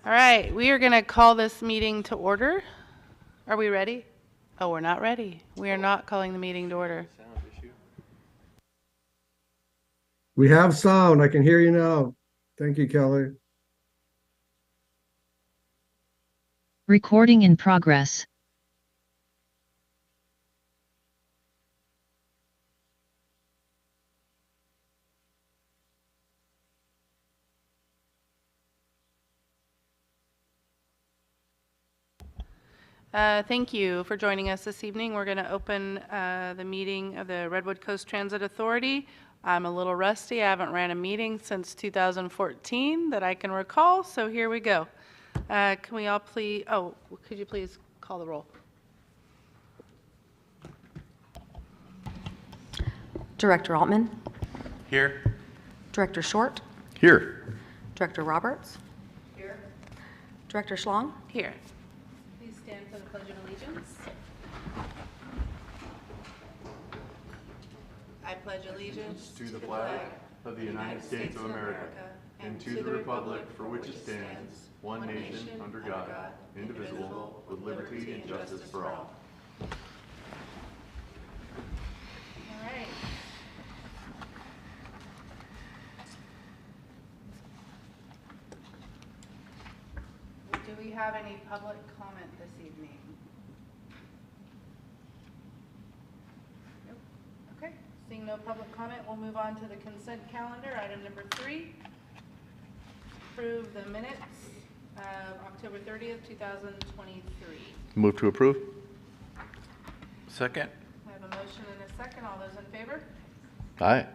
All right, we are going to call this meeting to order. Are we ready? Oh, we're not ready. We are not calling the meeting to order. We have sound. I can hear you now. Thank you, Kelly. Recording in progress. Thank you for joining us this evening. We're going to open the meeting of the Redwood Coast Transit Authority. I'm a little rusty. I haven't ran a meeting since 2014 that I can recall, so here we go. Can we all please, could you please call the roll? Director Altman. Here. Director Short. Here. Director Roberts. Here. Director Schlong. Here. Please stand for the Pledge of Allegiance. I pledge allegiance to the flag of the United States of America and to the republic for which it stands, one nation under God, indivisible, with liberty and justice for all. All right. Do we have any public comment this evening? Nope. Okay. Seeing no public comment, we'll move on to the consent calendar. Item number 3. Approve the minutes of October 30th, 2023. Move to approve. Second. I have a motion and a second. All those in favor? Aye.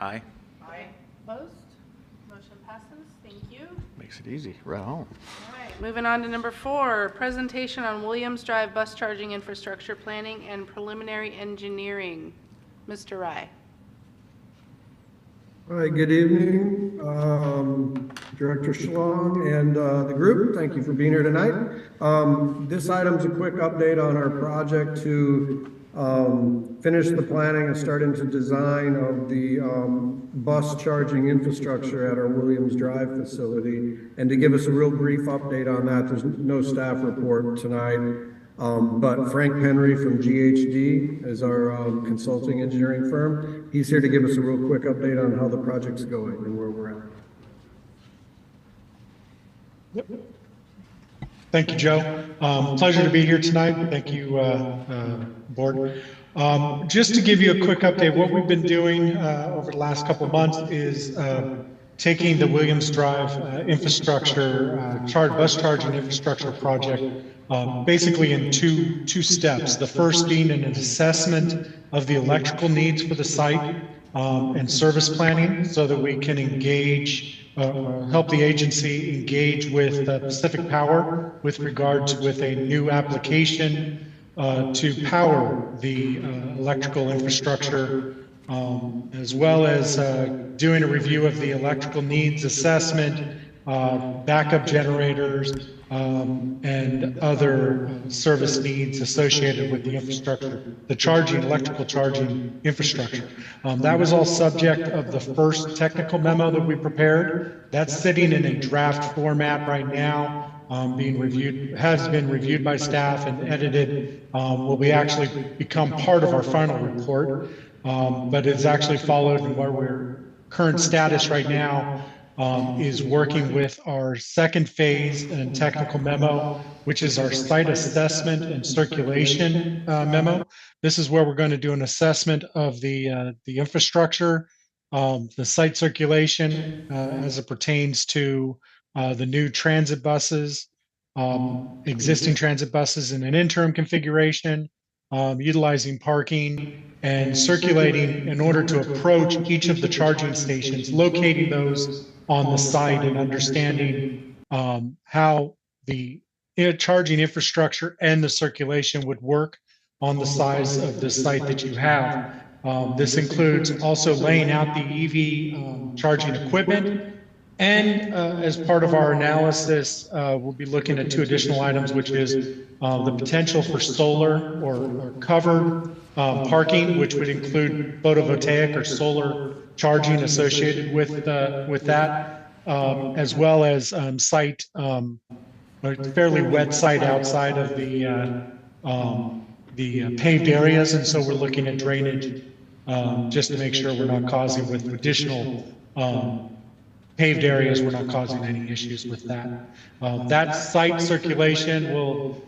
Aye. Aye. Opposed? Motion passes. Thank you. Makes it easy. Right home. All right, moving on to number 4, presentation on Williams Drive bus charging infrastructure planning and preliminary engineering. Mr. Rye. All right, good evening, Director Schlong and the group. Thank you for being here tonight. This item's a quick update on our project to finish the planning and start into design of the bus charging infrastructure at our Williams Drive facility. And to give us a real brief update on that, there's no staff report tonight. But Frank Henry from GHD is our consulting engineering firm. He's here to give us a real quick update on how the project's going and where we're at. Yep. Thank you, Joe. Pleasure to be here tonight. Thank you, board. Just to give you a quick update, what we've been doing over the last couple of months is taking the Williams Drive infrastructure, bus charging infrastructure project, basically in two steps. The first being an assessment of the electrical needs for the site and service planning so that we can engage, help the agency engage with Pacific Power with regards with a new application to power the electrical infrastructure, as well as doing a review of the electrical needs assessment, backup generators, and other service needs associated with the infrastructure, the electrical charging infrastructure. That was all subject of the first technical memo that we prepared. That's sitting in a draft format right now, being reviewed, has been reviewed by staff and edited, will be actually become part of our final report, but it's actually followed in where we're current status right now. Is working with our second phase and technical memo, which is our site assessment and circulation memo. This is where we're going to do an assessment of the infrastructure, the site circulation as it pertains to the new transit buses, existing transit buses in an interim configuration, utilizing parking and circulating in order to approach each of the charging stations, locating those on the site and understanding how the charging infrastructure and the circulation would work on the size of the site that you have. This includes also laying out the EV charging equipment. And as part of our analysis, we'll be looking at 2 additional items, which is the potential for solar or covered parking, which would include photovoltaic or solar charging associated with that, as well as site, a fairly wet site outside of the paved areas. And so we're looking at drainage just to make sure we're not causing with additional paved areas, we're not causing any issues with that. That site circulation will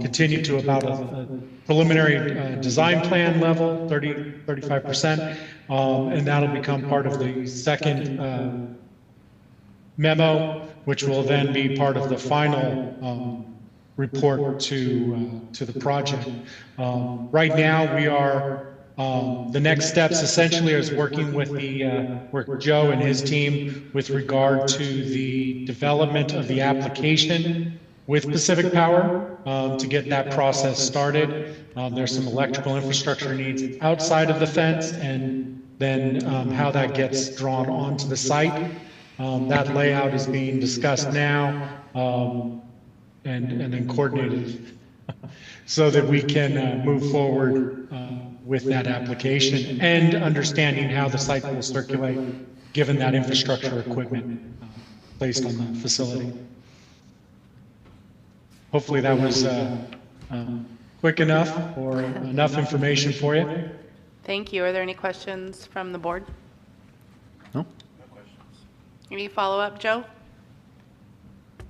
continue to about a preliminary design plan level, 35%, and that'll become part of the second memo, which will then be part of the final report to the project. Right now, we are the next steps essentially is working with work Joe and his team with regard to the development of the application with Pacific Power to get that process started. There's some electrical infrastructure needs outside of the fence, and then how that gets drawn onto the site. That layout is being discussed now and then coordinated so that we can move forward with that application and understanding how the site will circulate given that infrastructure equipment placed on the facility. Hopefully that was quick enough or enough information for you. Thank you. Are there any questions from the board? No? Any follow-up, Joe?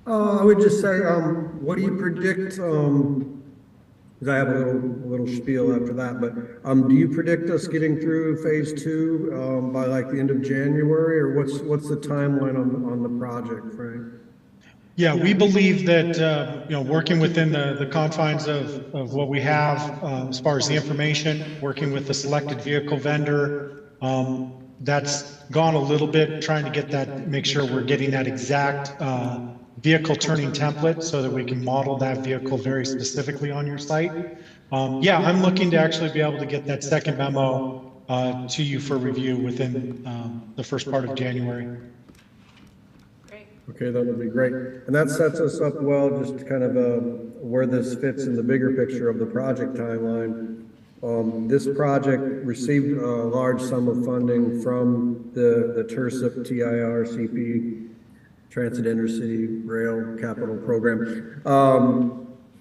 I would just say, what do you predict, because I have a little spiel after that, but do you predict us getting through phase 2 by like the end of January, or what's the timeline on the project, Frank? Yeah, we believe that, working within the confines of what we have as far as the information, working with the selected vehicle vendor, that's gone a little bit, trying to get that, make sure we're getting that exact vehicle turning template so that we can model that vehicle very specifically on your site. Yeah, I'm looking to actually be able to get that second memo to you for review within the first part of January. Okay, that would be great. And that sets us up well, just kind of where this fits in the bigger picture of the project timeline. This project received a large sum of funding from the TIRCP, TIRCP, Transit Intercity Rail Capital Program.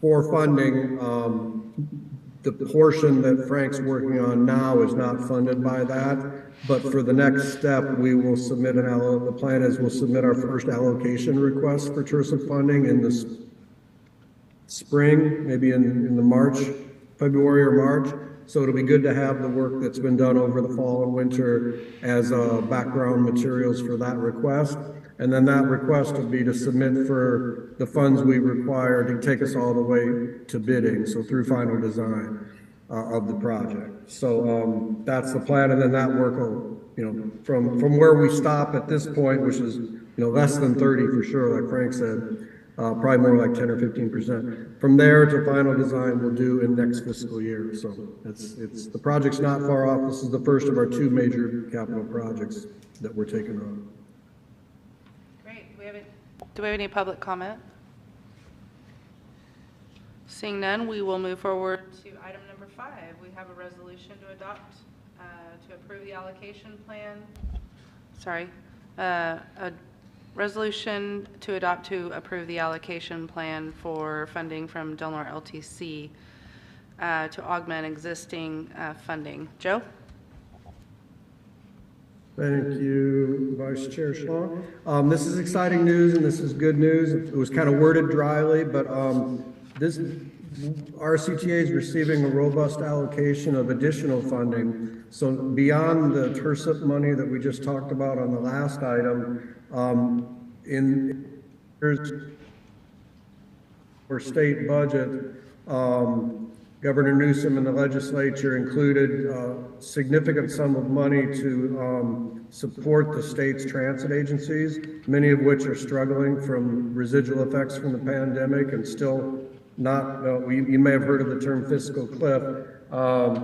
For funding, the portion that Frank's working on now is not funded by that. But for the next step, we will submit the plan is we'll submit our first allocation request for TIRCP funding in the spring, maybe in the February or March. So it'll be good to have the work that's been done over the fall and winter as background materials for that request. And then that request would be to submit for the funds we require to take us all the way to bidding, so through final design of the project. So that's the plan, and then that work will, from where we stop at this point, which is, less than 30 for sure, like Frank said, probably more like 10 or 15%. From there to final design we'll do in next fiscal year. So the project's not far off. This is the first of our 2 major capital projects that we're taking on. Do we have any public comment? Seeing none, we will move forward to item number 5. We have a resolution to adopt, to approve the allocation plan. A resolution to adopt to approve the allocation plan for funding from Del Norte LTC to augment existing funding. Joe? Thank you, Vice Chair Schlong. This is exciting news, and this is good news. It was kind of worded dryly, but RCTA is receiving a robust allocation of additional funding. So beyond the TIRCP money that we just talked about on the last item, for state budget, Governor Newsom and the legislature included a significant sum of money to support the state's transit agencies, many of which are struggling from residual effects from the pandemic and still not, you may have heard of the term fiscal cliff,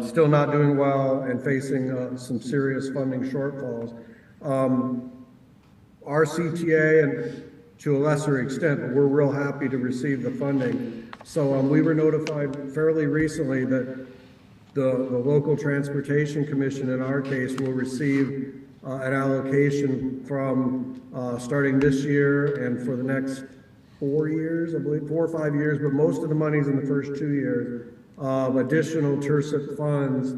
still not doing well and facing some serious funding shortfalls. RCTA, and to a lesser extent, but we're real happy to receive the funding. So we were notified fairly recently that the local transportation commission, in our case, will receive an allocation from starting this year and for the next 4 years, I believe, 4 or 5 years, but most of the money's in the first 2 years of additional TIRSIP funds,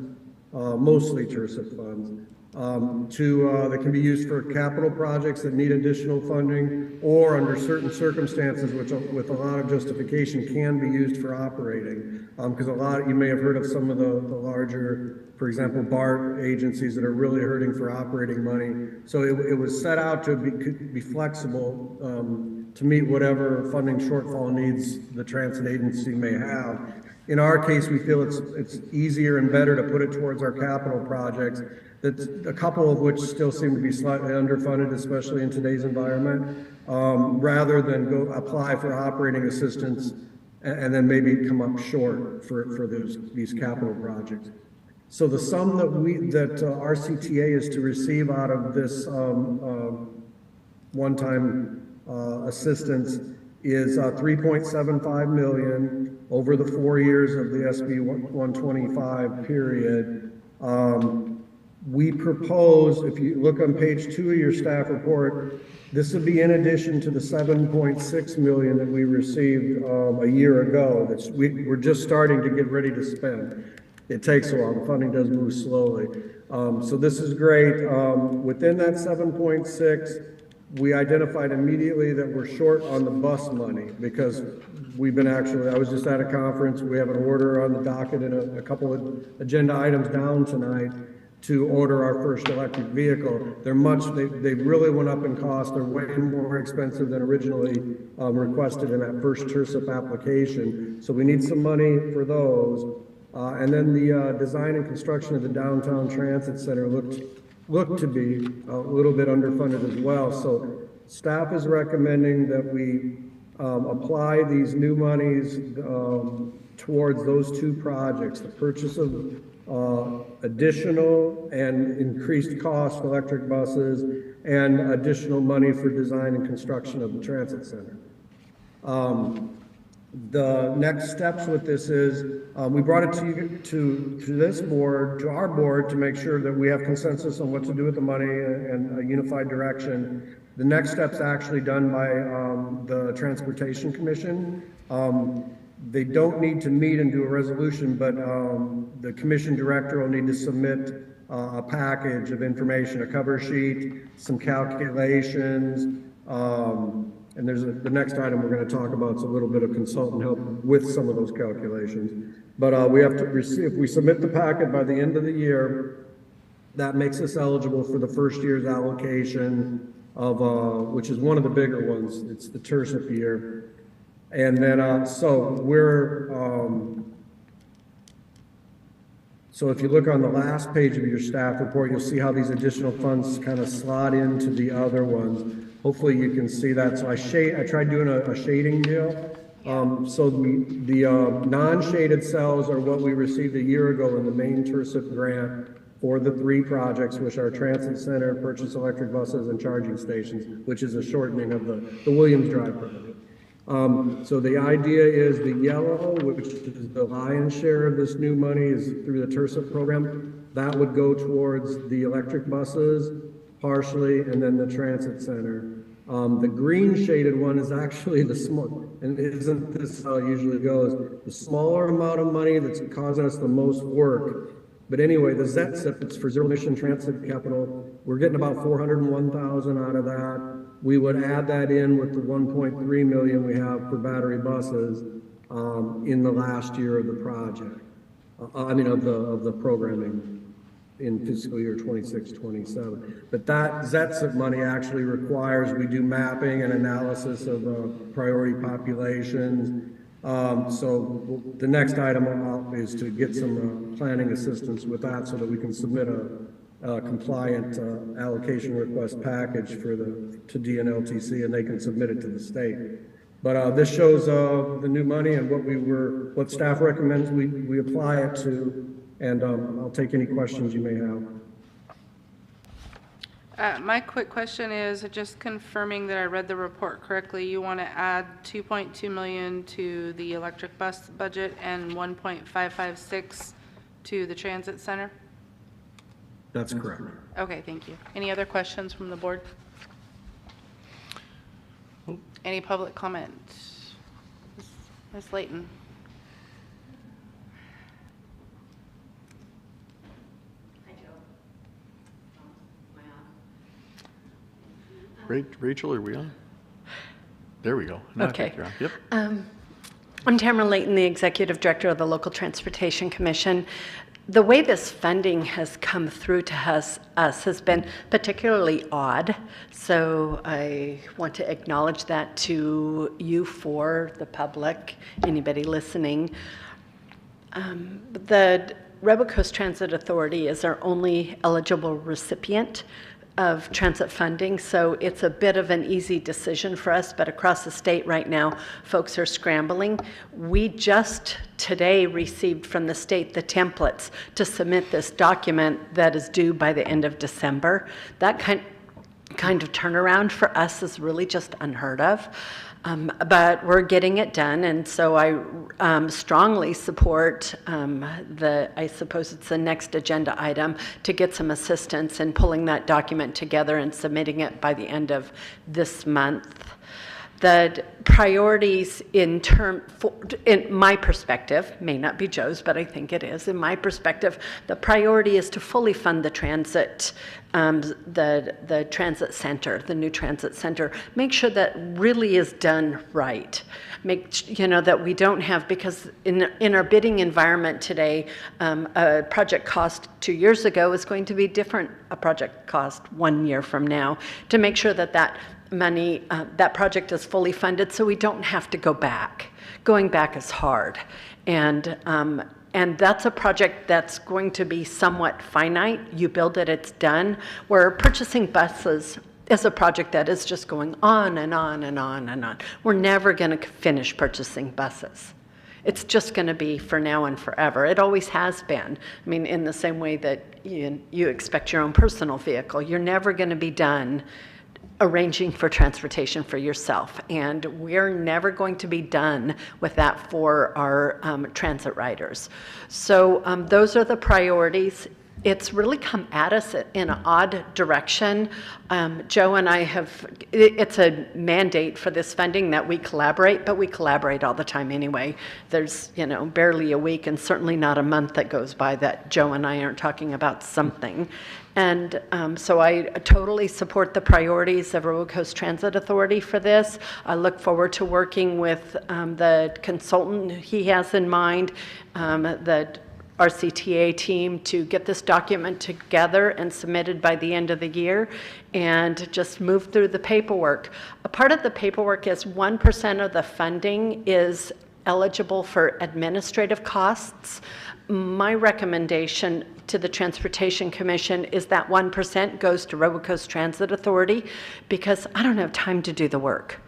mostly TIRSIP funds, that can be used for capital projects that need additional funding, or under certain circumstances, which with a lot of justification can be used for operating. Because you may have heard of some of the larger, for example, BART agencies that are really hurting for operating money. So it was set out to be flexible to meet whatever funding shortfall needs the transit agency may have. In our case, we feel it's easier and better to put it towards our capital projects, that a couple of which still seem to be slightly underfunded, especially in today's environment, rather than go apply for operating assistance and then maybe come up short for these capital projects. So the sum that RCTA is to receive out of this one-time assistance is $3.75 million over the 4 years of the SB 125 period. We propose, if you look on page 2 of your staff report, this would be in addition to the $7.6 million that we received a year ago. We're just starting to get ready to spend. It takes a while. The funding does move slowly. So this is great. Within that 7.6, we identified immediately that we're short on the bus money because I was just at a conference. We have an order on the docket and a couple of agenda items down tonight to order our first electric vehicle. They really went up in cost. They're way more expensive than originally requested in that first TIRSIP application. So we need some money for those. And then the design and construction of the downtown transit center looked to be a little bit underfunded as well. So staff is recommending that we apply these new monies towards those two projects, the purchase of additional and increased cost electric buses and additional money for design and construction of the transit center. The next steps with this is we brought it to this board, to our board, to make sure that we have consensus on what to do with the money and a unified direction. The next step's actually done by the Transportation Commission. They don't need to meet and do a resolution, but the commission director will need to submit a package of information, a cover sheet, some calculations, and the next item we're going to talk about is a little bit of consultant help with some of those calculations. But we have to receive, if we submit the packet by the end of the year, that makes us eligible for the first year's allocation of, which is one of the bigger ones. It's the TIRSIP year. And then, so if you look on the last page of your staff report, you'll see how these additional funds kind of slot into the other ones. Hopefully you can see that. So I tried doing a shading deal. So the non-shaded cells are what we received a year ago in the main TIRSIP grant for the 3 projects, which are transit center, purchase electric buses, and charging stations, which is a shortening of the Williams Drive project. So the idea is the yellow, which is the lion's share of this new money, is through the TIRSIP program. That would go towards the electric buses partially, and then the transit center. The green shaded one is actually the small, and isn't this how it usually goes, the smaller amount of money that's causing us the most work. But anyway, the ZETSIP, it's for zero emission transit capital. We're getting about 401,000 out of that. We would add that in with the 1.3 million we have for battery buses in the last year of the project. Of the programming in fiscal year 26-27. But that ZETSIP money actually requires we do mapping and analysis of priority populations. So the next item is to get some planning assistance with that so that we can submit a compliant allocation request package to DNLTC, and they can submit it to the state. But this shows the new money and what staff recommends we apply it to, and I'll take any questions you may have. My quick question is just confirming that I read the report correctly. You want to add $2.2 million to the electric bus budget and $1.556 to the transit center? That's correct. Okay, thank you. Any other questions from the board? Any public comment? Ms. Layton? Rachel, are we on? There we go. Now I think Okay. you're on. Yep. I'm Tamara Layton, the Executive Director of the Local Transportation Commission. The way this funding has come through to us has been particularly odd. So I want to acknowledge that to you for the public, anybody listening. The Redwood Coast Transit Authority is our only eligible recipient of transit funding, so it's a bit of an easy decision for us, but across the state right now, folks are scrambling. We just today received from the state the templates to submit this document that is due by the end of December. That kind of turnaround for us is really just unheard of. But we're getting it done, and so I strongly support I suppose it's the next agenda item, to get some assistance in pulling that document together and submitting it by the end of this month. The priorities in my perspective, may not be Joe's, but I think it is, in my perspective, the priority is to fully fund the transit, the transit center, the new transit center. Make sure that really is done right. That we don't have, because in our bidding environment today, a project cost 2 years ago is going to be different, a project cost 1 year from now, to make sure that that money, that project is fully funded, so we don't have to go back. Going back is hard. And that's a project that's going to be somewhat finite. You build it, it's done. Where purchasing buses is a project that is just going on and on and on and on. We're never going to finish purchasing buses. It's just going to be for now and forever. It always has been. I mean, in the same way that you expect your own personal vehicle, you're never going to be done arranging for transportation for yourself. And we're never going to be done with that for our transit riders. So those are the priorities. It's really come at us in an odd direction. Joe and I it's a mandate for this funding that we collaborate, but we collaborate all the time anyway. There's, barely a week and certainly not a month that goes by that Joe and I aren't talking about something. And so I totally support the priorities of Redwood Coast Transit Authority for this. I look forward to working with the consultant he has in mind, the RCTA team, to get this document together and submitted by the end of the year, and just move through the paperwork. A part of the paperwork is 1% of the funding is eligible for administrative costs. My recommendation to the Transportation Commission is that 1% goes to Redwood Coast Transit Authority, because I don't have time to do the work.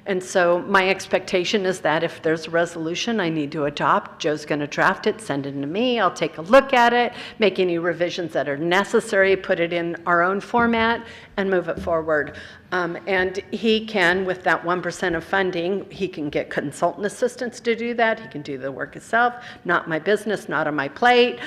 And so my expectation is that if there's a resolution I need to adopt, Joe's going to draft it, send it to me, I'll take a look at it, make any revisions that are necessary, put it in our own format, and move it forward. And he can, with that 1% of funding, he can get consultant assistance to do that. He can do the work himself. Not my business, not on my plate.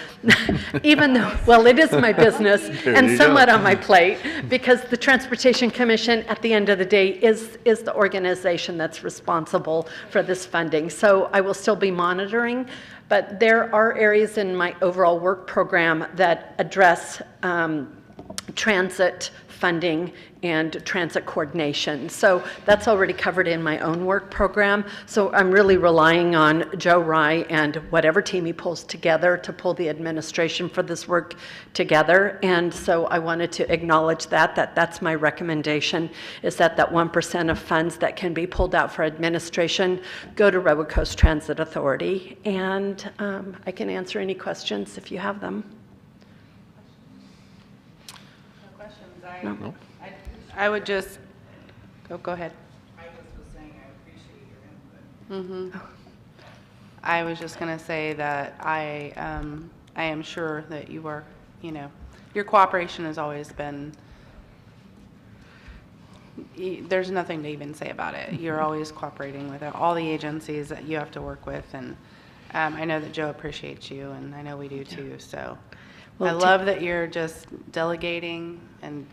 Even though, well, it is my business and somewhat on my plate, because the Transportation Commission, at the end of the day, is the organization that's responsible for this funding. So I will still be monitoring, but there are areas in my overall work program that address transit funding and transit coordination. So that's already covered in my own work program. So I'm really relying on Joe Rye and whatever team he pulls together to pull the administration for this work together. And so I wanted to acknowledge that's my recommendation, is that 1% of funds that can be pulled out for administration go to Redwood Coast Transit Authority. And I can answer any questions if you have them. No? I would just, go ahead. I just was saying I appreciate your input. I was just going to say that I am sure that you are, your cooperation has always been, there's nothing to even say about it. You're always cooperating with all the agencies that you have to work with. And I know that Joe appreciates you, and I know we do too, so. Well, I love that you're just delegating and,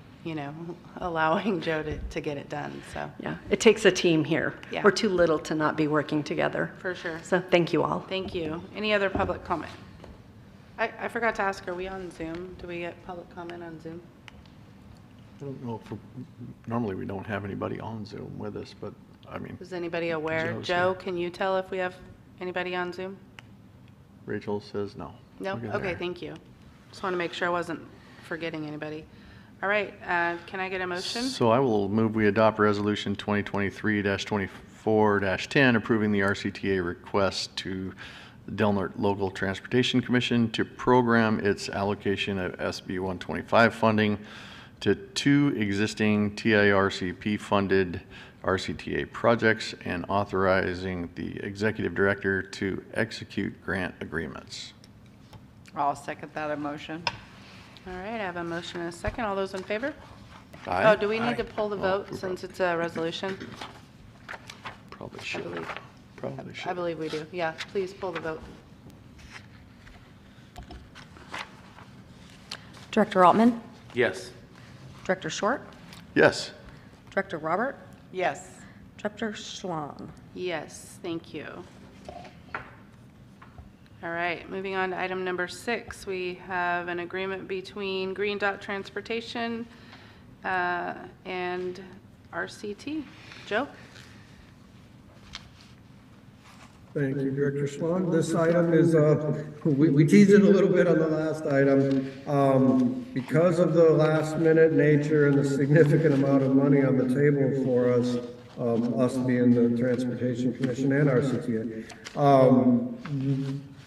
allowing Joe to get it done, so, Yeah, it takes a team here. Yeah. We're too little to not be working together. for sure. So thank you all. Thank you. Any other public comment? I forgot to ask, are we on Zoom? Do we get public comment on Zoom? I don't know if, normally we don't have anybody on Zoom with us, but I mean, Is anybody aware? Joe's Joe, here. can you tell if we have anybody on Zoom? Rachel says no. No? Look at Okay, there. thank you. Just want to make sure I wasn't forgetting anybody. All right, can I get a motion? So I will move we adopt Resolution 2023-24-10, approving the RCTA request to the Delnert Local Transportation Commission to program its allocation of SB 125 funding to 2 existing TIRCP-funded RCTA projects and authorizing the executive director to execute grant agreements. I'll second that emotion. All right, I have a motion and a second. All those in favor? Aye? Oh, do we need to pull the vote we since it's a resolution? Probably I should. believe. Probably I should. believe we do. Yeah, please pull the vote. Director Altman, Yes. Director Short, Yes. Director Robert, Yes. Director Schlong. Yes, thank you. All right, moving on to item number 6, we have an agreement between Green Dot Transportation and RCT. Joe? Thank you, Director Schlong. This item is, we teased it a little bit on the last item. Because of the last minute nature and the significant amount of money on the table for us being the Transportation Commission and RCTA.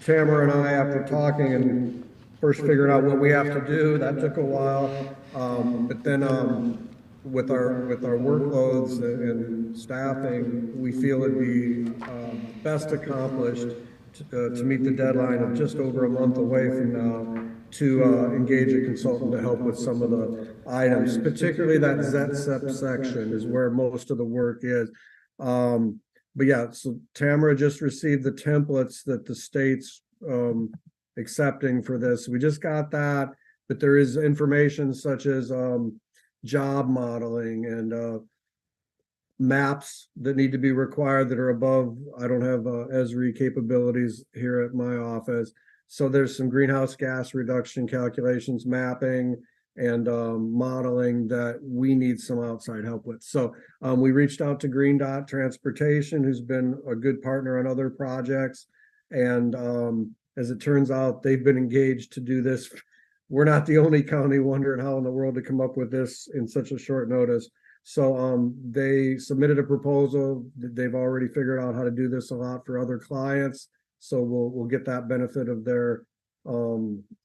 Tamara and I, after talking and first figuring out what we have to do, that took a while. But then, with our workloads and staffing, we feel it'd be best accomplished to meet the deadline of just over a month away from now to engage a consultant to help with some of the items, particularly that ZSEP section is where most of the work is. But yeah, so Tamara just received the templates that the state's accepting for this. We just got that, but there is information such as job modeling and maps that need to be required that are above. I don't have ESRI capabilities here at my office. So there's some greenhouse gas reduction calculations, mapping, and modeling that we need some outside help with. So we reached out to Green Dot Transportation, who's been a good partner on other projects. And as it turns out, they've been engaged to do this. We're not the only county wondering how in the world to come up with this in such a short notice. So they submitted a proposal. They've already figured out how to do this a lot for other clients. So we'll get that benefit of their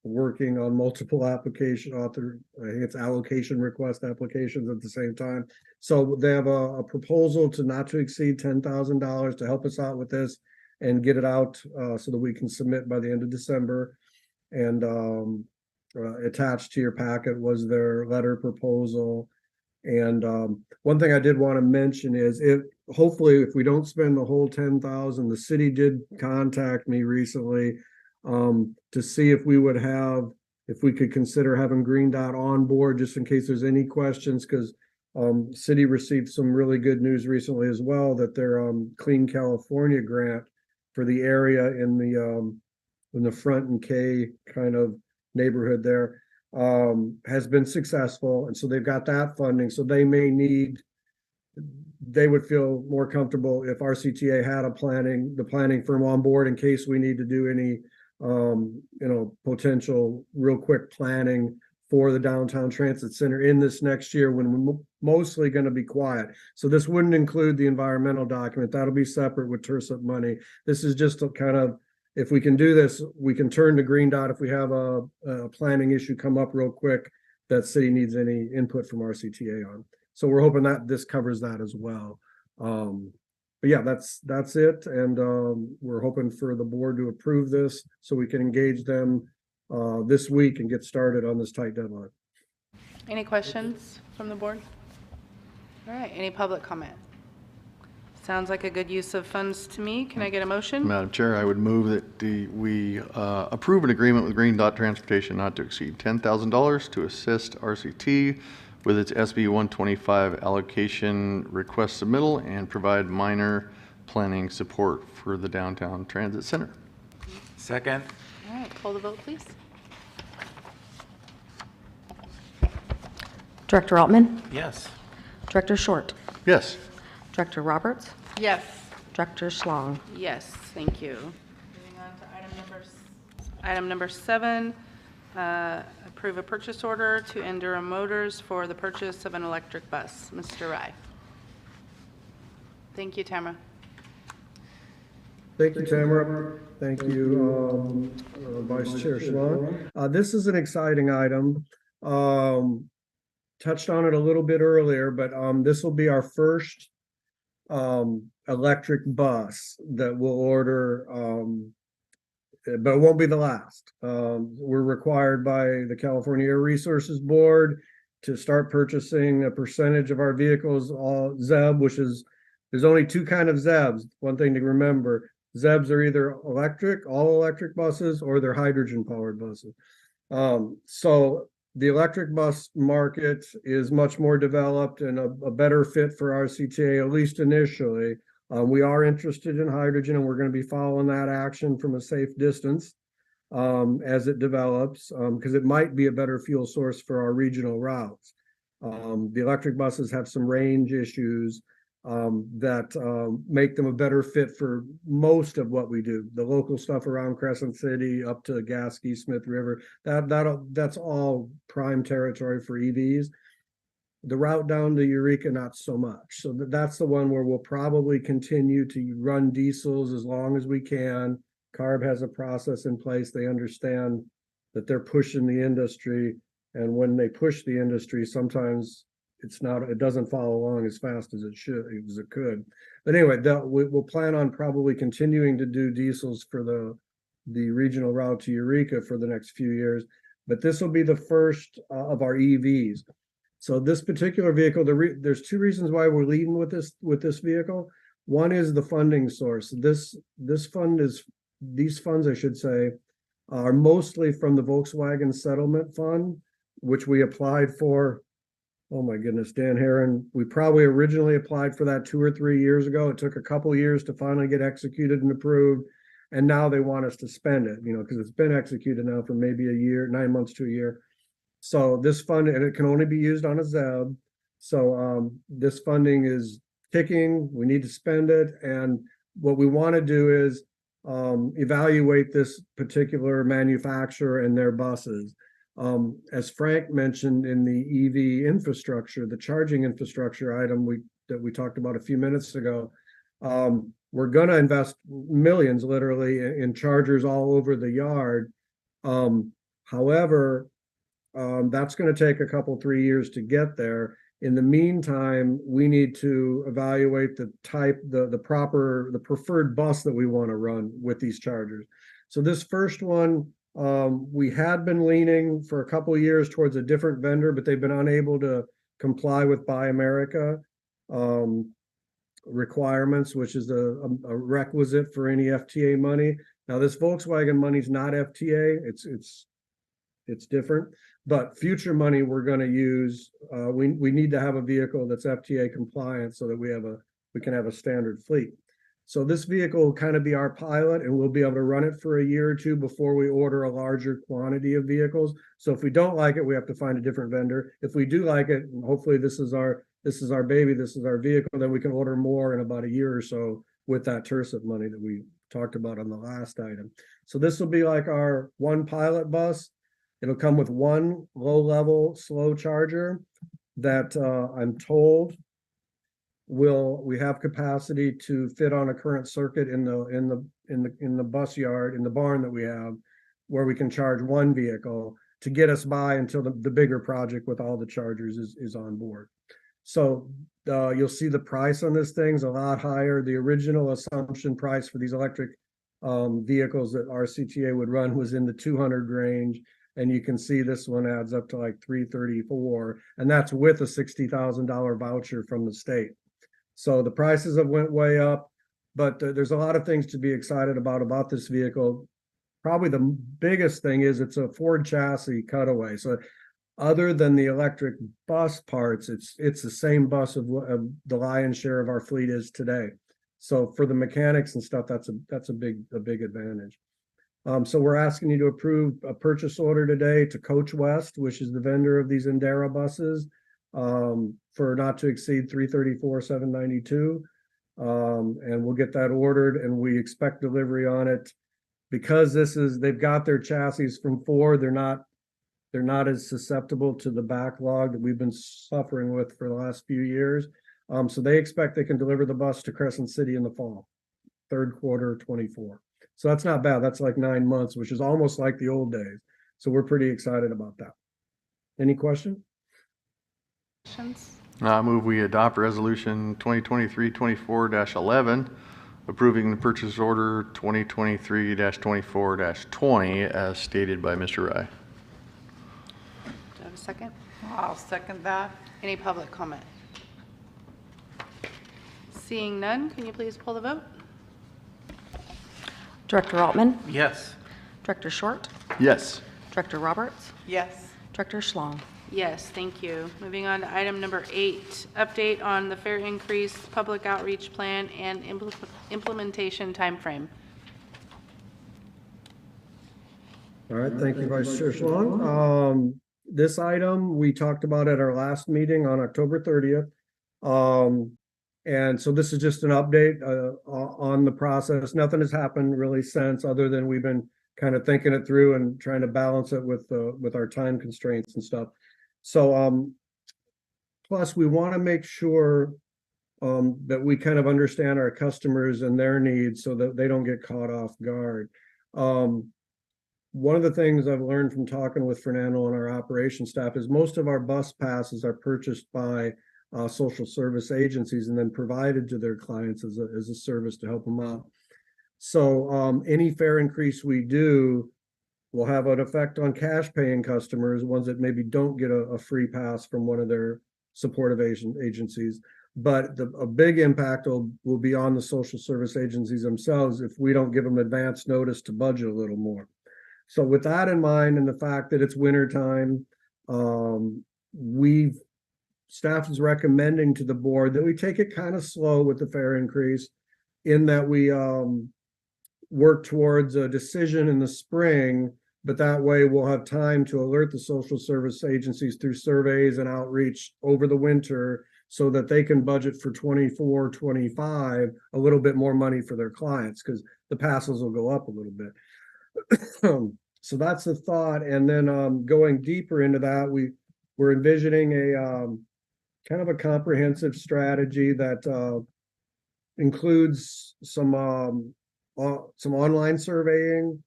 working on multiple application I think it's allocation request applications at the same time. So they have a proposal to not to exceed $10,000 to help us out with this and get it out so that we can submit by the end of December. And attached to your packet was their letter proposal. And one thing I did want to mention is hopefully if we don't spend the whole 10,000, the city did contact me recently to see if we could consider having Green Dot on board just in case there's any questions, because city received some really good news recently as well that their Clean California grant for the area in the Front and K kind of neighborhood there has been successful, and so they've got that funding. So they would feel more comfortable if RCTA had the planning firm on board in case we need to do any potential real quick planning for the downtown transit center in this next year when we're mostly going to be quiet. So this wouldn't include the environmental document. That'll be separate with TIRSIP money. This is just a kind of, if we can do this, we can turn to Green Dot if we have a planning issue come up real quick that city needs any input from RCTA on. So we're hoping that this covers that as well. But yeah, that's it. And we're hoping for the board to approve this so we can engage them this week and get started on this tight deadline. Any questions from the board? All right, any public comment? Sounds like a good use of funds to me. Can I get a motion? Madam Chair, I would move that we approve an agreement with Green Dot Transportation not to exceed $10,000 to assist RCT with its SB 125 allocation request submittal and provide minor planning support for the downtown transit center. Second. All right, pull the vote, please. Director Altman, Yes. Director Short, Yes. Director Roberts, Yes. Director Schlong. Yes, thank you. Moving on to item number 7, approve a purchase order to Endura Motors for the purchase of an electric bus. Mr. Rye. Thank you, Tamara. Thank you, Tamara. Thank you, Vice Chair Schlong. This is an exciting item. Touched on it a little bit earlier, but this will be our first electric bus that we'll order, but it won't be the last. We're required by the California Air Resources Board to start purchasing a percentage of our vehicles, all ZEB, which is, there's only two kind of ZEBs. One thing to remember, ZEBs are either electric, all electric buses, or they're hydrogen powered buses. So the electric bus market is much more developed and a better fit for RCTA, at least initially. We are interested in hydrogen, and we're going to be following that action from a safe distance as it develops, because it might be a better fuel source for our regional routes. The electric buses have some range issues that make them a better fit for most of what we do. The local stuff around Crescent City up to Gasky, Smith River, that's all prime territory for EVs. The route down to Eureka, not so much. So that's the one where we'll probably continue to run diesels as long as we can. CARB has a process in place. They understand that they're pushing the industry, and when they push the industry, sometimes it doesn't follow along as fast as it could. But anyway, we'll plan on probably continuing to do diesels for the regional route to Eureka for the next few years. But this will be the first of our EVs. So this particular vehicle, there's two reasons why we're leading with this vehicle. One is the funding source. These funds, I should say, are mostly from the Volkswagen Settlement Fund, which we applied for. Oh my goodness, Dan Herron, we probably originally applied for that 2 or 3 years ago. It took a couple years to finally get executed and approved. And now they want us to spend it, because it's been executed now for maybe a year, 9 months to a year. So this fund, and it can only be used on a ZEB. So this funding is ticking. We need to spend it. And what we want to do is evaluate this particular manufacturer and their buses. As Frank mentioned in the EV infrastructure, the charging infrastructure item that we talked about a few minutes ago, we're going to invest millions literally in chargers all over the yard. However, that's going to take a couple, 3 years to get there. In the meantime, we need to evaluate the type, the preferred bus that we want to run with these chargers. So this first one, we had been leaning for a couple of years towards a different vendor, but they've been unable to comply with Buy America requirements, which is a requisite for any FTA money. Now, this Volkswagen money is not FTA; it's different. But future money we're going to use. We need to have a vehicle that's FTA compliant so that we can have a standard fleet. So this vehicle will kind of be our pilot, and we'll be able to run it for a year or two before we order a larger quantity of vehicles. So if we don't like it, we have to find a different vendor. If we do like it, and hopefully this is our baby, this is our vehicle, then we can order more in about a year or so with that TIRSIP money that we talked about on the last item. So this will be like our one pilot bus. It'll come with one low-level slow charger that I'm told we have capacity to fit on a current circuit in the bus yard, in the barn that we have, where we can charge one vehicle to get us by until the bigger project with all the chargers is on board. So you'll see the price on this thing's a lot higher. The original assumption price for these electric vehicles that RCTA would run was in the 200 range. And you can see this one adds up to like $334, and that's with a $60,000 voucher from the state. So the prices have went way up, but there's a lot of things to be excited about this vehicle. Probably the biggest thing is it's a Ford chassis cutaway. So other than the electric bus parts, it's the same bus of the lion's share of our fleet is today. So for the mechanics and stuff, that's a big advantage. So we're asking you to approve a purchase order today to Coach West, which is the vendor of these Endera buses, for not to exceed $334,792. And we'll get that ordered, and we expect delivery on it. Because they've got their chassis from Ford, they're not as susceptible to the backlog that we've been suffering with for the last few years. So they expect they can deliver the bus to Crescent City in the fall, third quarter 24. So that's not bad. That's like 9 months, which is almost like the old days. So we're pretty excited about that. Any question? Questions? I move we adopt resolution 2023-24-11, approving the purchase order 2023-24-20 as stated by Mr. Rye. Do I have a second? I'll second that. Any public comment? Seeing none, can you please pull the vote? Director Altman, Yes. Director Short, Yes. Director Roberts, Yes. Director Schlong. Yes, thank you. Moving on to item number 8, update on the fare increase, public outreach plan, and implementation timeframe. All right, thank you, Vice Chair Schlong. This item we talked about at our last meeting on October 30th. And so this is just an update on the process. Nothing has happened really since, other than we've been kind of thinking it through and trying to balance it with our time constraints and stuff. So plus we want to make sure that we kind of understand our customers and their needs so that they don't get caught off guard. One of the things I've learned from talking with Fernando and our operations staff is most of our bus passes are purchased by social service agencies and then provided to their clients as a service to help them out. So any fare increase we do will have an effect on cash paying customers, ones that maybe don't get a free pass from one of their supportive agencies. But a big impact will be on the social service agencies themselves if we don't give them advance notice to budget a little more. So with that in mind, and the fact that it's winter time, staff is recommending to the board that we take it kind of slow with the fare increase, in that we work towards a decision in the spring, but that way we'll have time to alert the social service agencies through surveys and outreach over the winter so that they can budget for 24, 25, a little bit more money for their clients, because the passes will go up a little bit. So that's the thought. And then going deeper into that, we're envisioning a kind of a comprehensive strategy that includes some online surveying.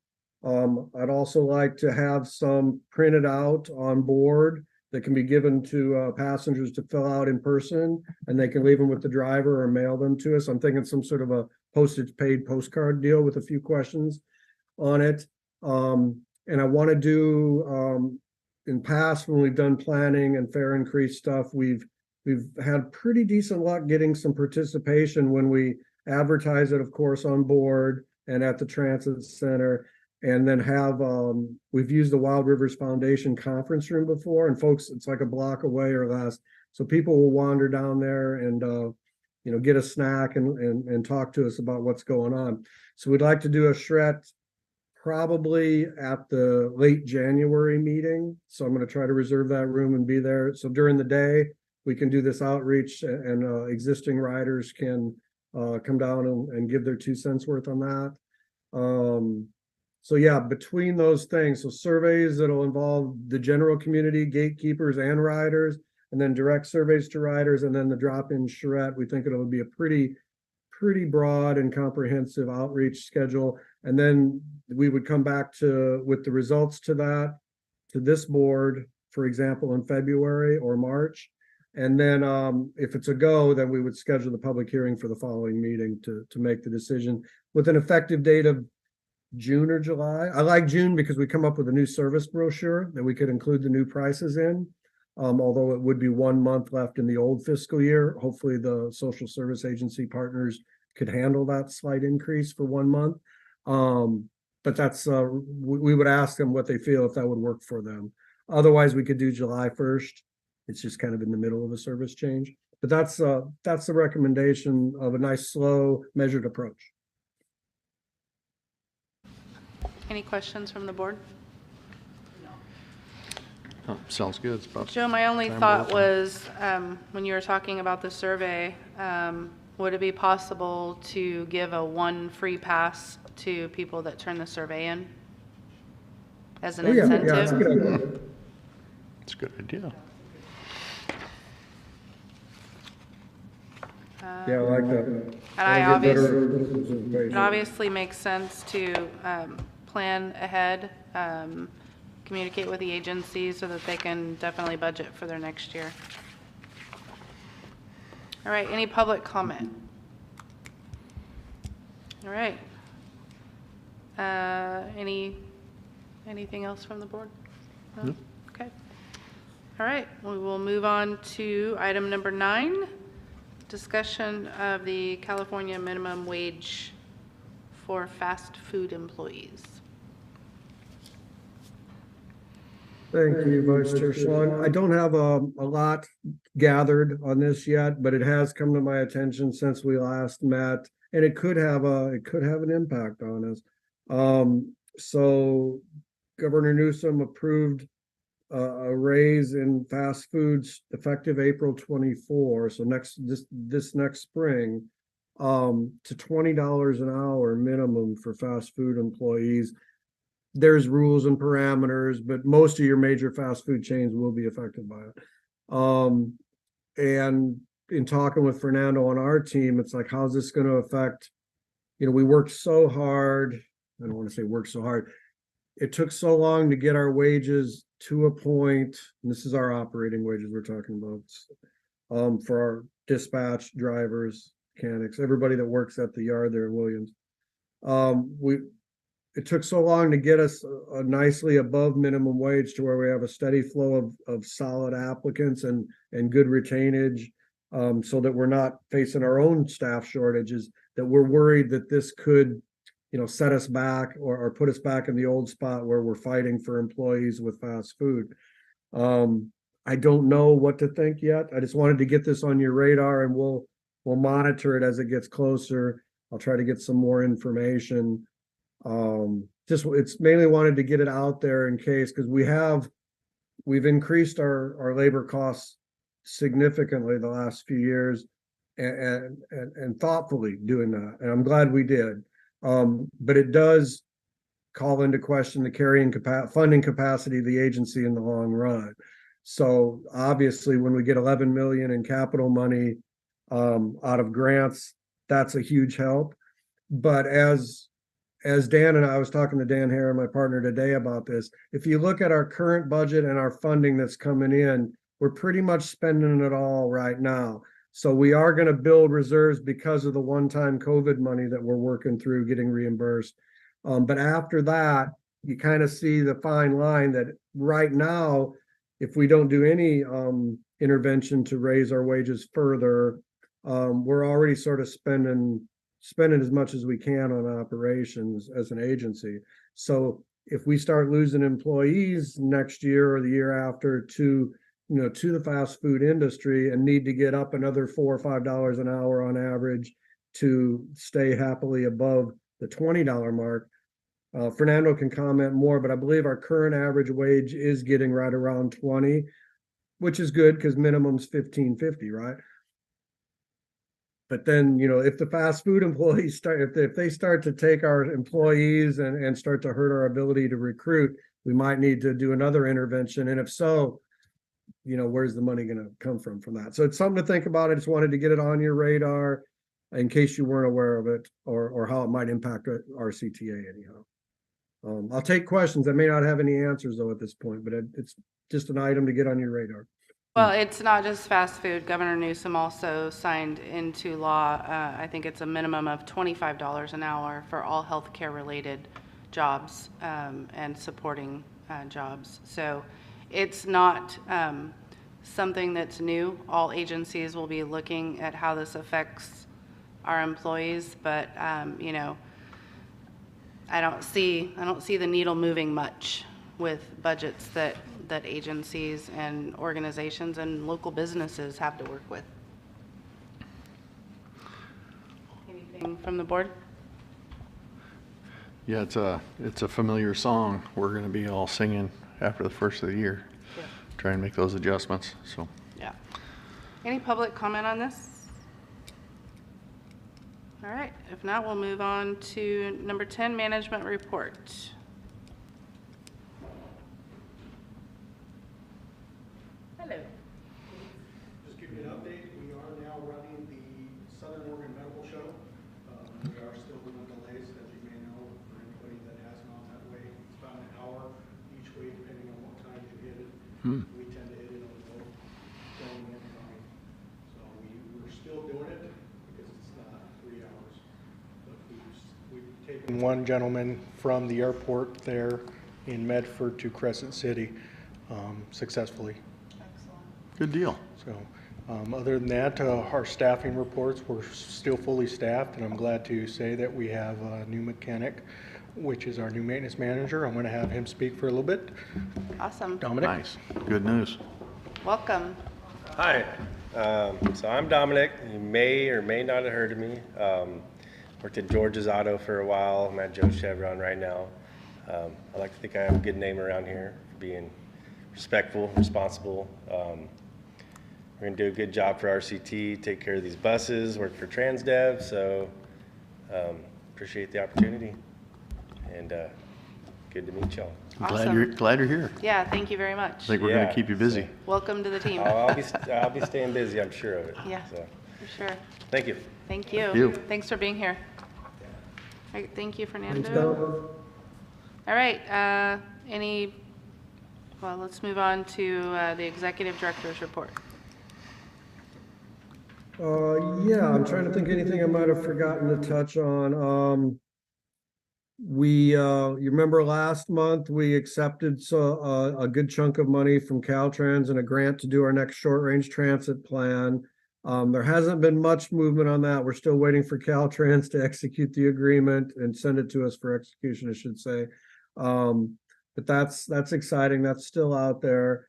I'd also like to have some printed out on board that can be given to passengers to fill out in person, and they can leave them with the driver or mail them to us. I'm thinking some sort of a postage paid postcard deal with a few questions on it. And I want to do in past, when we've done planning and fare increase stuff, we've had pretty decent luck getting some participation when we advertise it, of course, on board and at the transit center, and then have we've used the Wild Rivers Foundation conference room before, and folks, it's like a block away or less, so people will wander down there and get a snack and talk to us about what's going on. So we'd like to do a shred probably at the late January meeting. So I'm going to try to reserve that room and be there. So during the day, we can do this outreach, and existing riders can come down and give their 2 cents worth on that. So yeah, between those things, so surveys that'll involve the general community, gatekeepers and riders, and then direct surveys to riders, and then the drop-in charrette, we think it'll be a pretty broad and comprehensive outreach schedule. And then we would come back with the results to this board, for example, in February or March. And then if it's a go, then we would schedule the public hearing for the following meeting to make the decision with an effective date of June or July. I like June because we come up with a new service brochure that we could include the new prices in. although it would be 1 month left in the old fiscal year. Hopefully the social service agency partners could handle that slight increase for 1 month. But that's, we would ask them what they feel if that would work for them. Otherwise, we could do July 1st. It's just kind of in the middle of a service change. But that's the recommendation of a nice, slow, measured approach. Any questions from the board? Oh, sounds good. It's about Joe, my only time thought to- was, when you were talking about the survey, would it be possible to give a 1 free pass to people that turn the survey in as an Oh, yeah, incentive? yeah, that's a good idea. It's a good idea. Yeah, I like that. And It it obviously makes sense to plan ahead, communicate with the agency so that they can definitely budget for their next year. All right, any public comment? All right. Anything else from the board? No? Okay. All right, we will move on to item number 9, discussion of the California minimum wage for fast food employees. Thank you, Vice Chair Schlong. I don't have a lot gathered on this yet, but it has come to my attention since we last met, and it could have an impact on us. So Governor Newsom approved a raise in fast foods effective April 24, so this next spring, to $20 an hour minimum for fast food employees. There's rules and parameters, but most of your major fast food chains will be affected by it. And in talking with Fernando on our team, it's like, how's this going to affect, we worked so hard. I don't want to say work so hard. It took so long to get our wages to a point, and this is our operating wages we're talking about, for our dispatch drivers, mechanics, everybody that works at the yard there in Williams. It took so long to get us a nicely above minimum wage to where we have a steady flow of solid applicants and good retainage, so that we're not facing our own staff shortages, that we're worried that this could, set us back or put us back in the old spot where we're fighting for employees with fast food. I don't know what to think yet. I just wanted to get this on your radar, and we'll monitor it as it gets closer. I'll try to get some more information. It's mainly wanted to get it out there in case, because we've increased our labor costs significantly the last few years, and thoughtfully doing that, and I'm glad we did. But it does call into question the funding capacity of the agency in the long run. So obviously, when we get 11 million in capital money out of grants, that's a huge help. But as Dan and I was talking to Dan Hare, my partner, today about this, if you look at our current budget and our funding that's coming in, we're pretty much spending it all right now. So we are going to build reserves because of the one-time COVID money that we're working through getting reimbursed. But after that, you kind of see the fine line that right now, if we don't do any intervention to raise our wages further, we're already sort of spending as much as we can on operations as an agency. So if we start losing employees next year or the year after to the fast food industry and need to get up another $4 or $5 an hour on average to stay happily above the $20 mark. Fernando can comment more, but I believe our current average wage is getting right around 20, which is good because minimum's $15.50, right? But then, if the fast food employees if they start to take our employees and start to hurt our ability to recruit, we might need to do another intervention. And if so, where's the money going to come from that? So it's something to think about. I just wanted to get it on your radar in case you weren't aware of it or how it might impact our CTA anyhow. I'll take questions. I may not have any answers though at this point, but it's just an item to get on your radar. Well, it's not just fast food. Governor Newsom also signed into law, I think it's a minimum of $25 an hour for all healthcare related jobs and supporting jobs. So it's not something that's new. All agencies will be looking at how this affects our employees, but, you know, I don't see the needle moving much with budgets that agencies and organizations and local businesses have to work with. Anything from the board? Yeah, it's a familiar song. We're going to be all singing after the first of the year. Yeah. Try and make those adjustments, so. Yeah. Any public comment on this? All right, if not, we'll move on to number 10, management report. Hello. Just give you an update, we are now running the Southern Oregon Medical Show. We are still doing delays, as you may know, for anybody that has gone that way. It's about an hour each way, depending on what time you hit it. We tend to hit it on both going and coming. So we're still doing it because it's not 3 hours. But we've taken one gentleman from the airport there in Medford to Crescent City successfully. Good deal. So, other than that, our staffing reports, we're still fully staffed, and I'm glad to say that we have a new mechanic, which is our new maintenance manager. I'm going to have him speak for a little bit. Awesome. Dominic? Nice. Good news. Welcome. Hi, so I'm Dominic. You may or may not have heard of me. Worked at George's Auto for a while. I'm at Joe Chevron right now. I like to think I have a good name around here for being respectful, responsible. We're going to do a good job for RCT, take care of these buses, work for TransDev, so appreciate the opportunity, and good to meet y'all. Awesome. Glad you're here. Yeah, thank you very I much. think we're going Yeah. to keep you busy. Welcome to the team. I'll be staying busy, I'm sure of it. Yeah. So, For sure. thank you. Thank you. you. Thanks for being here. All right, thank you, Thanks, Fernando. Dom. All right, well, let's move on to the executive director's report. Yeah, I'm trying to think anything I might have forgotten to touch on. You remember last month, we accepted a good chunk of money from Caltrans and a grant to do our next short-range transit plan. There hasn't been much movement on that. We're still waiting for Caltrans to execute the agreement and send it to us for execution, I should say. But that's exciting. That's still out there.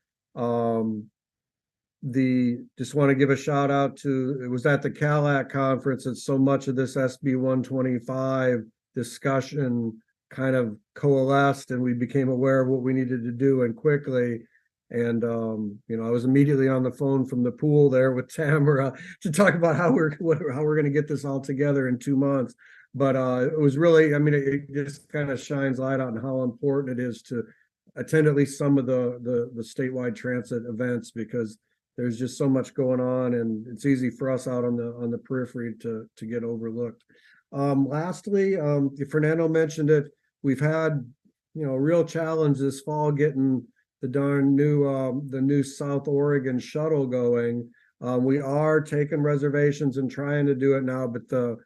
Just want to give a shout out to, it was at the CALAC conference that so much of this SB 125 discussion kind of coalesced, and we became aware of what we needed to do, and quickly. And I was immediately on the phone from the pool there with Tamara to talk about how we're going to get this all together in 2 months. But it was really, I mean, it just kind of shines light on how important it is to attend at least some of the statewide transit events, because there's just so much going on, and it's easy for us out on the periphery to get overlooked. Lastly, Fernando mentioned it. We've had, a real challenge this fall getting the new South Oregon shuttle going. We are taking reservations and trying to do it now, but the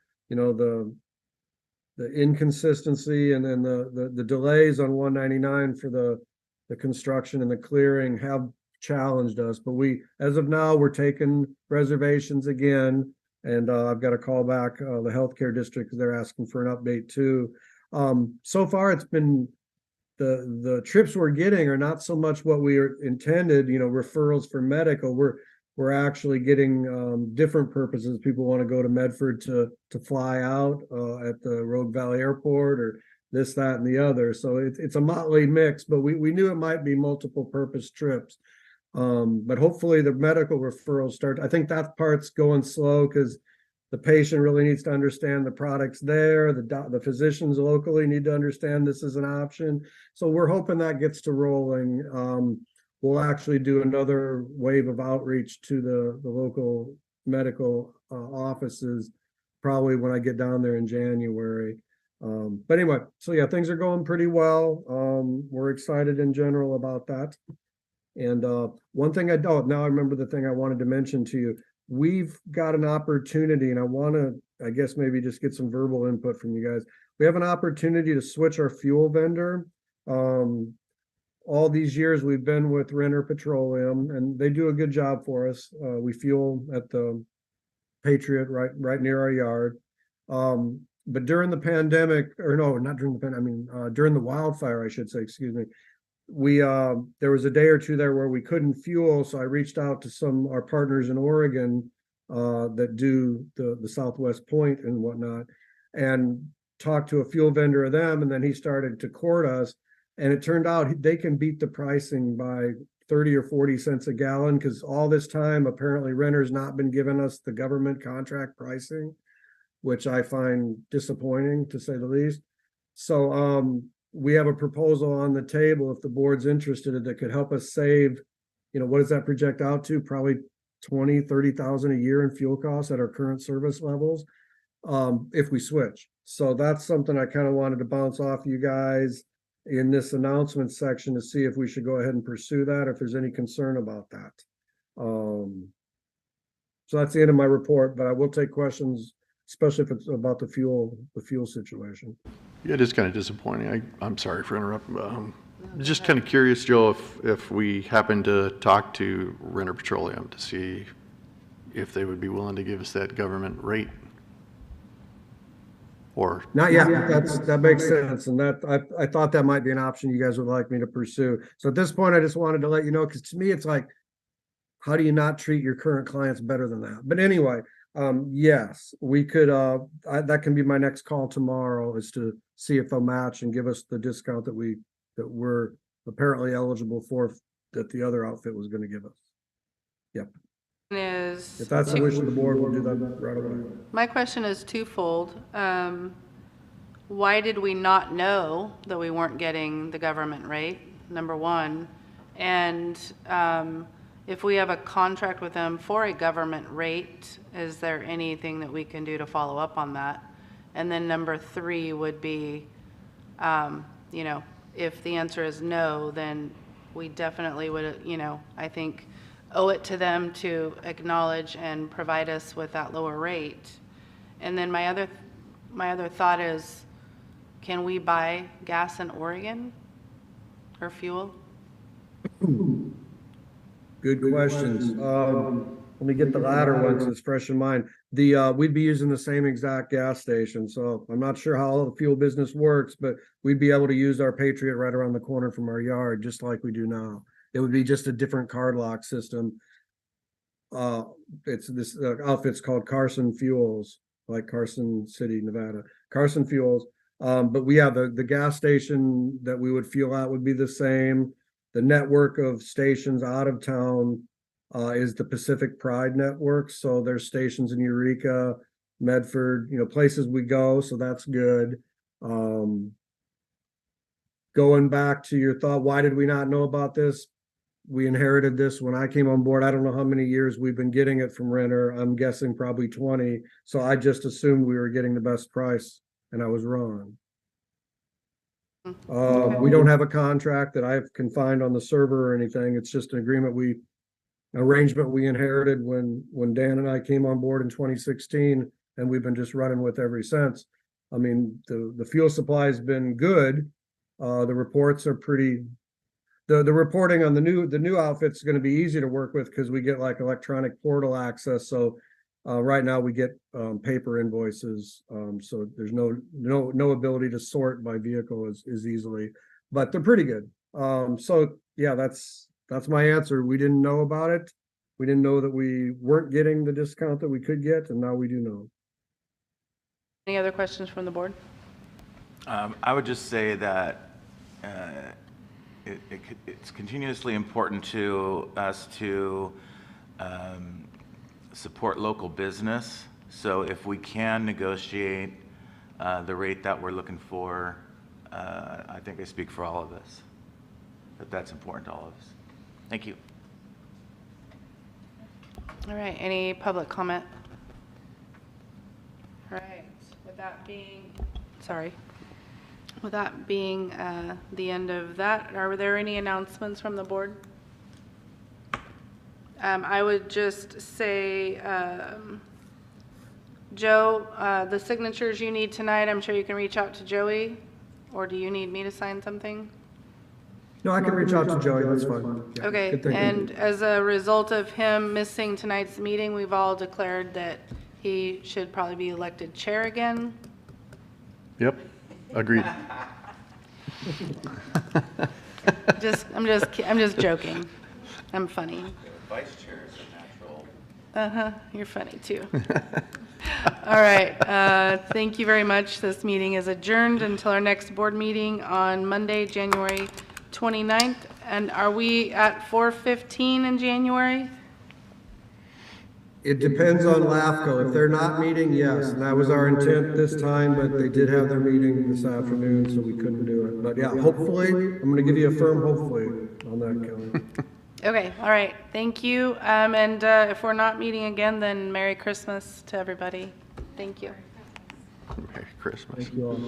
inconsistency and then the delays on 199 for the construction and the clearing have challenged us. But as of now, we're taking reservations again, and I've got to call back the healthcare district because they're asking for an update too. So far, it's been the trips we're getting are not so much what we intended, referrals for medical. We're actually getting different purposes. People want to go to Medford to fly out at the Rogue Valley Airport, or this, that, and the other. So it's a motley mix, but we knew it might be multiple purpose trips. But hopefully the medical referrals start. I think that part's going slow because the patient really needs to understand the product's there. The physicians locally need to understand this is an option. So we're hoping that gets to rolling. We'll actually do another wave of outreach to the local medical offices, probably when I get down there in January. But anyway, so yeah, things are going pretty well. We're excited in general about that. And one thing now I remember the thing I wanted to mention to you. We've got an opportunity, and I want to, I guess, maybe just get some verbal input from you guys. We have an opportunity to switch our fuel vendor. all these years we've been with Renner Petroleum, and they do a good job for us. We fuel at the Patriot right near our yard. But during the pandemic, or no, not during the pandemic, I mean, during the wildfire, I should say, excuse me, we there was a day or two there where we couldn't fuel, so I reached out to some our partners in Oregon that do the Southwest Point and whatnot, and talked to a fuel vendor of them, and then he started to court us, and it turned out they can beat the pricing by 30 or 40 cents a gallon, because all this time apparently Renner's not been giving us the government contract pricing, which I find disappointing to say the least. So we have a proposal on the table, if the board's interested, that could help us save, what does that project out to? Probably 20,000-30,000 a year in fuel costs at our current service levels, if we switch. So that's something I kind of wanted to bounce off you guys in this announcement section to see if we should go ahead and pursue that, if there's any concern about that. So that's the end of my report, but I will take questions, especially if it's about the fuel situation. Yeah, it is kind of disappointing. I'm sorry for interrupting. Just kind of curious, Joe, if we happen to talk to Renner Petroleum to see if they would be willing to give us that government rate. Or not yet. That makes sense, and that I thought that might be an option you guys would like me to pursue. So at this point, I just wanted to let you know, because to me, it's like, how do you not treat your current clients better than that? But anyway, yes, we could. That can be my next call tomorrow, is to see if they'll match and give us the discount that we're apparently eligible for, that the other outfit was going to give us. Yep. If that's the wish of the board, we'll do that right away. My question is twofold. Why did we not know that we weren't getting the government rate, number one? And if we have a contract with them for a government rate, is there anything that we can do to follow up on that? And then number three would be, if the answer is no, then we definitely would, I think, owe it to them to acknowledge and provide us with that lower rate. And then my other thought is, can we buy gas in Oregon or fuel? Good questions. Let me get the latter one because it's fresh in mind. We'd be using the same exact gas station, so I'm not sure how all the fuel business works, but we'd be able to use our Patriot right around the corner from our yard, just like we do now. It would be just a different card lock system. It's this outfit's called Carson Fuels, like Carson City, Nevada. Carson Fuels. But we have the gas station that we would fuel at would be the same. The network of stations out of town is the Pacific Pride Network. So there's stations in Eureka, Medford, places we go. So that's good. Going back to your thought, why did we not know about this? We inherited this when I came on board. I don't know how many years we've been getting it from Renner. I'm guessing probably 20. So I just assumed we were getting the best price, and I was wrong. We don't have a contract that I've confined on the server or anything. It's just an arrangement we inherited when Dan and I came on board in 2016, and we've been just running with ever since. I mean, the fuel supply has been good. The reports are pretty. The reporting on the new outfit's going to be easy to work with because we get like electronic portal access. So right now we get paper invoices, so there's no ability to sort by vehicle as easily, but they're pretty good. So yeah, that's my answer. We didn't know about it. We didn't know that we weren't getting the discount that we could get, and now we do know. Any other questions from the board? I would just say that it's continuously important to us to support local business. So if we can negotiate the rate that we're looking for, I think I speak for all of us, that's important to all of us. Thank you. All right, any public comment? All right, with that being the end of that, are there any announcements from the board? I would just say, Joe, the signatures you need tonight, I'm sure you can reach out to Joey, or do you need me to sign something? No, I can reach out to Joey, that's fine. Yeah, Okay, good thinking. and as a result of him missing tonight's meeting, we've all declared that he should probably be elected chair again. Yep, agreed. I'm just joking. I'm funny. Vice chair is a natural. Uh-huh, you're funny too. All right, thank you very much. This meeting is adjourned until our next board meeting on Monday, January 29th. And are we at 4:15 in January? It depends on LAFCO. If they're not meeting, yes, and that was our intent this time, but they did have their meeting this afternoon, so we couldn't do it. But yeah, hopefully, I'm gonna give you a firm hopefully on that, Kelly. Okay, all right, thank you. And if we're not meeting again, then Merry Christmas to everybody. Thank you. Merry Christmas. Thank you all.